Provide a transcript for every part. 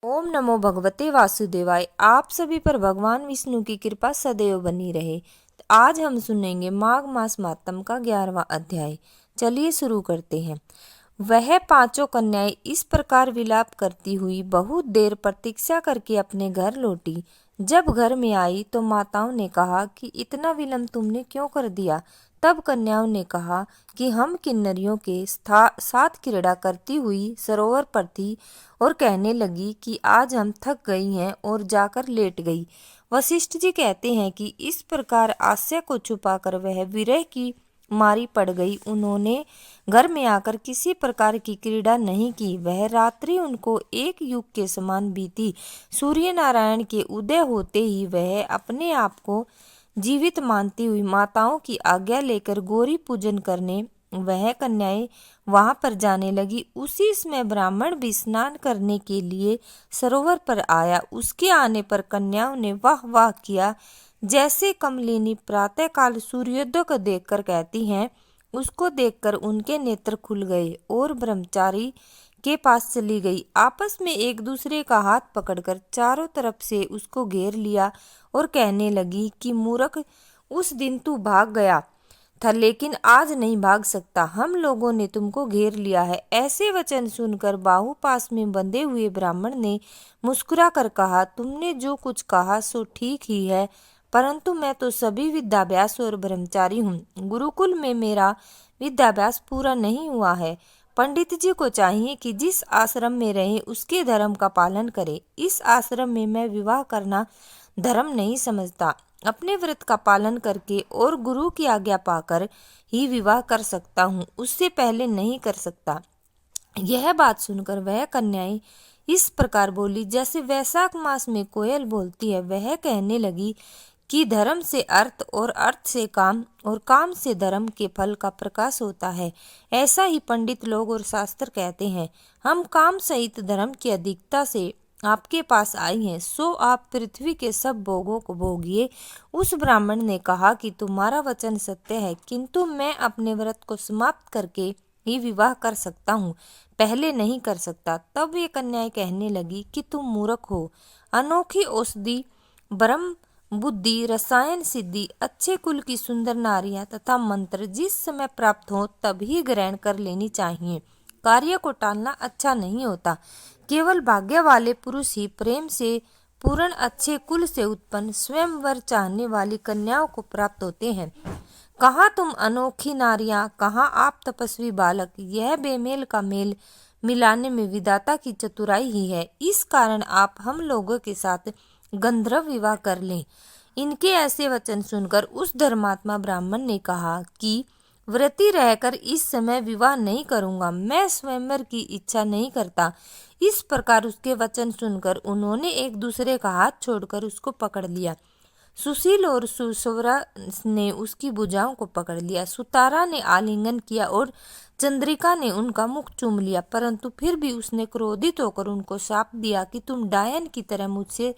ओम नमो भगवते वासुदेवाय। आप सभी पर भगवान विष्णु की कृपा सदैव बनी रहे। आज हम सुनेंगे माघ मास मातम का 11वां अध्याय। चलिए शुरू करते हैं। वह पांचों कन्याएं इस प्रकार विलाप करती हुई बहुत देर प्रतीक्षा करके अपने घर लौटी। जब घर में आई तो माताओं ने कहा कि इतना विलंब तुमने क्यों कर दिया। तब कन्याओं ने कहा कि हम किन्नरियों के साथ क्रीड़ा करती हुई सरोवर पर थी और कहने लगी कि आज हम थक गई हैं और जाकर लेट गई। वशिष्ठ जी कहते हैं कि इस प्रकार आस्या को छुपाकर वह विरह की मारी पड़ गई। उन्होंने घर में आकर किसी प्रकार की क्रीड़ा नहीं की। वह रात्रि उनको एक युग के समान बीती। सूर्य नारायण के उदय होते ही वह अपने आप को जीवित मानती हुई माताओं की आज्ञा लेकर गौरी पूजन करने वह कन्याएं वहां पर जाने लगी। उसी समय ब्राह्मण भी स्नान करने के लिए सरोवर पर आया। उसके आने पर कन्याओं ने वाह वाह किया। जैसे कमलिनी प्रातःकाल सूर्योदय को देखकर कहती हैं, उसको देखकर उनके नेत्र खुल गए और ब्रह्मचारी के पास चली गई। आपस में एक दूसरे का हाथ पकड़कर चारों तरफ से उसको घेर लिया और कहने लगी कि मूर्ख, उस दिन तू भाग गया था लेकिन आज नहीं भाग सकता। हम लोगों ने तुमको घेर लिया है। ऐसे वचन सुनकर बाहु पास में बंधे हुए ब्राह्मण ने मुस्कुरा कर कहा, तुमने जो कुछ कहा सो ठीक ही है, परंतु मैं तो सभी विद्याभ्यास और ब्रह्मचारी हूँ। गुरुकुल में मेरा विद्याभ्यास पूरा नहीं हुआ है। पंडित जी को चाहिए कि जिस आश्रम में रहे उसके धर्म का पालन करे। इस आश्रम में मैं विवाह करना धर्म नहीं समझता। अपने व्रत का पालन करके और गुरु की आज्ञा पाकर ही विवाह कर सकता हूँ, उससे पहले नहीं कर सकता। यह बात सुनकर वह कन्याएं इस प्रकार बोली जैसे वैशाख मास में कोयल बोलती है। वह कहने लगी कि धर्म से अर्थ और अर्थ से काम और काम से धर्म के फल का प्रकाश होता है। ऐसा ही पंडित लोग और शास्त्र कहते हैं। हम काम सहित धर्म की अधिकता से आपके पास आई हैं, सो आप पृथ्वी के सब भोगों को भोगिए। उस ब्राह्मण ने कहा कि तुम्हारा वचन सत्य है, किंतु मैं अपने व्रत को समाप्त करके ही विवाह कर सकता हूँ, पहले नहीं कर सकता। तब ये कन्याएं कहने लगी कि तुम मूर्ख हो। अनोखी औषधि, ब्रह्म बुद्धि, रसायन सिद्धि, अच्छे कुल की सुंदर नारियां तथा मंत्र जिस समय प्राप्त हो तभी ग्रहण कर लेनी चाहिए। कार्य को टालना अच्छा नहीं होता। केवल भाग्य वाले पुरुष ही प्रेम से पूर्ण अच्छे कुल से उत्पन्न स्वयंवर चाहने वाली कन्याओं को प्राप्त होते हैं। कहाँ तुम अनोखी नारियां, कहाँ आप तपस्वी बालक। यह बेमेल का मेल मिलाने में विधाता की चतुराई ही है। इस कारण आप हम लोगों के साथ गंधर्व विवाह कर लें। इनके ऐसे वचन सुनकर उस धर्मात्मा ब्राह्मण ने कहा कि व्रती रहकर इस समय विवाह नहीं करूंगा, मैं स्वयंवर की इच्छा नहीं करता। इस प्रकार उसके वचन सुनकर उन्होंने एक दूसरे का हाथ छोड़कर उसको पकड़ लिया। सुशील और सुसवरा ने उसकी भुजाओं को पकड़ लिया। सुतारा ने आलिंगन किया और चंद्रिका ने उनका मुख चूम लिया, परंतु फिर भी उसने क्रोधित होकर उनको शाप दिया कि तुम डायन की तरह मुझसे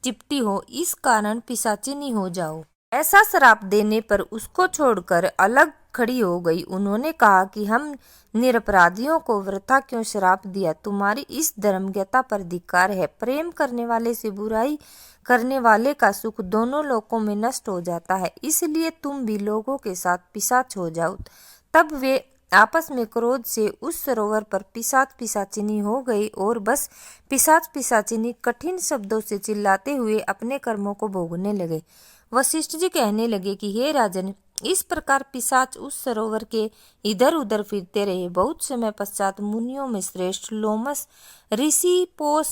चिपटी हो, इस कारण पिशाचिनी हो जाओ। ऐसा श्राप देने पर उसको छोड़कर अलग खड़ी हो गई। उन्होंने कहा कि हम निरपराधियों को वृथा क्यों श्राप दिया। तुम्हारी इस धर्मज्ञता पर धिक्कार है। प्रेम करने वाले से बुराई करने वाले का सुख दोनों लोकों में नष्ट हो जाता है, इसलिए तुम भी लोगों के साथ पिशाच हो जाओ। तब वे आपस में क्रोध से उस सरोवर पर पिशाच पिशाचिनी हो गई और बस पिशाच पिशाचिनी कठिन शब्दों से चिल्लाते हुए अपने कर्मों को भोगने लगे। वशिष्ठ जी कहने लगे कि हे राजन, इस प्रकार पिशाच उस सरोवर के इधर उधर फिरते रहे। बहुत समय पश्चात मुनियों में श्रेष्ठ लोमस ऋषि पौष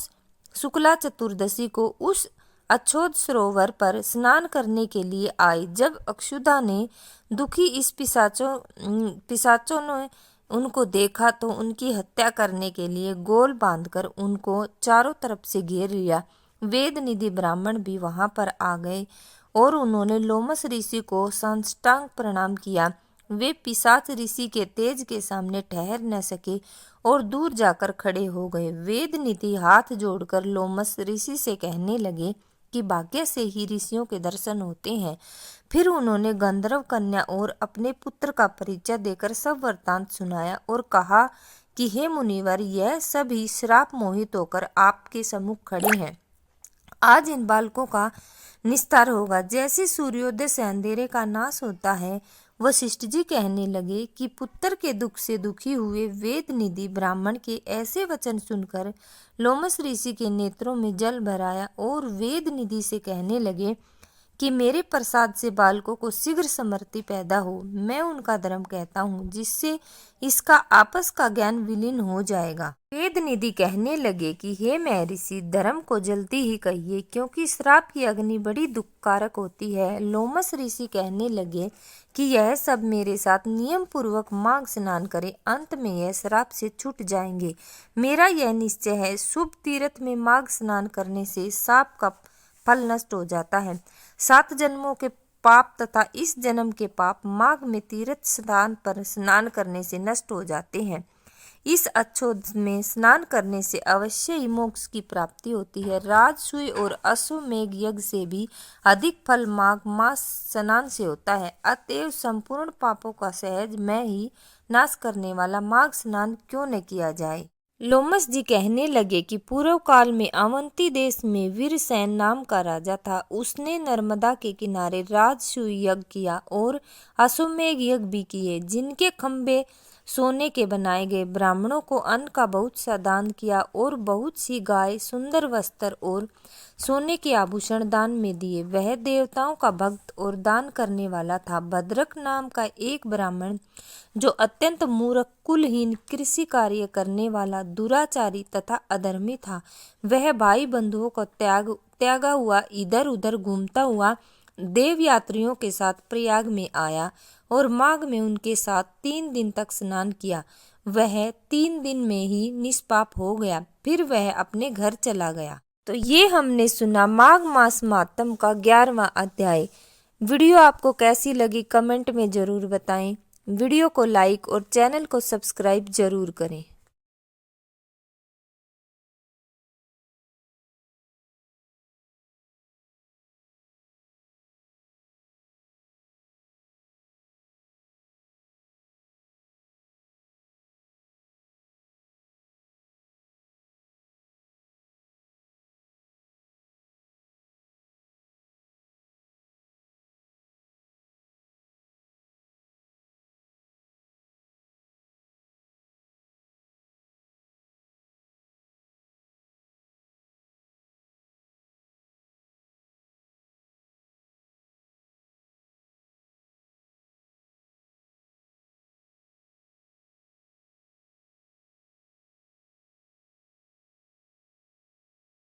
शुक्ला चतुर्दशी को उस अछोद सरोवर पर स्नान करने के लिए आए। जब अक्षुधा ने दुखी इस पिशाचों ने उनको देखा तो उनकी हत्या करने के लिए गोल बांधकर उनको चारों तरफ से घेर लिया। वेद निधि ब्राह्मण भी वहां पर आ गए और उन्होंने लोमस ऋषि को साष्टांग प्रणाम किया। वे पिशाच ऋषि के तेज के सामने ठहर न सके और दूर जाकर खड़े हो गए। वेद निधि हाथ जोड़कर लोमस ऋषि से कहने लगे कि भाग्य से ही ऋषियों के दर्शन होते हैं। फिर उन्होंने गंधर्व कन्या और अपने पुत्र का परिचय देकर सब वृत्तांत सुनाया और कहा कि हे मुनिवर, यह सभी श्राप मोहित होकर आपके सम्मुख खड़े हैं। आज इन बालकों का निस्तार होगा। जैसे सूर्योदय से अंधेरे का नाश होता है, वशिष्ठ जी कहने लगे कि पुत्र के दुख से दुखी हुए वेद निधि ब्राह्मण के ऐसे वचन सुनकर लोमस ऋषि के नेत्रों में जल भर आया और वेद निधि से कहने लगे कि मेरे प्रसाद से बालकों को शीघ्र समृद्धि पैदा हो। मैं उनका धर्म कहता हूँ, जिससे इसका आपस का ज्ञान विलीन हो जाएगा। वेद निधि कहने लगे कि हे महर्षि, धर्म को जल्दी ही कहिए, क्योंकि श्राप की अग्नि बड़ी दुखकारक होती है। लोमस ऋषि कहने लगे कि यह सब मेरे साथ नियम पूर्वक माघ स्नान करे, अंत में यह श्राप से छूट जाएंगे। मेरा यह निश्चय है, शुभ तीर्थ में माघ स्नान करने से शाप का फल नष्ट हो जाता है। 7 जन्मों के पाप तथा इस जन्म के पाप माघ में तीर्थ स्थान पर स्नान करने से नष्ट हो जाते हैं। इस अच्छोद में स्नान करने से अवश्य ही मोक्ष की प्राप्ति होती है। राजसूय और अश्वमेघ यज्ञ से भी अधिक फल माघ मास स्नान से होता है। अतएव संपूर्ण पापों का सहज में ही नाश करने वाला माघ स्नान क्यों न किया जाए। लोमस जी कहने लगे कि पूर्व काल में अवंती देश में वीरसेन नाम का राजा था। उसने नर्मदा के किनारे राजसूय यज्ञ किया और अश्वमेघ यज्ञ भी किए, जिनके खंभे सोने के बनाए गए। ब्राह्मणों को अन्न का बहुत सा दान किया और बहुत सी गाय, सुंदर वस्त्र और सोने के आभूषण दान में दिए। वह देवताओं का भक्त और दान करने वाला था। भद्रक नाम का एक ब्राह्मण, जो अत्यंत मूर्ख, कुलहीन, कृषि कार्य करने वाला, दुराचारी तथा अधर्मी था, वह भाई बंधुओं को त्यागा हुआ इधर उधर घूमता हुआ देव यात्रियों के साथ प्रयाग में आया और माघ में उनके साथ 3 दिन तक स्नान किया। वह 3 दिन में ही निष्पाप हो गया। फिर वह अपने घर चला गया। तो ये हमने सुना माघ मास मातम का 11वां अध्याय। वीडियो आपको कैसी लगी कमेंट में ज़रूर बताएं। वीडियो को लाइक और चैनल को सब्सक्राइब जरूर करें।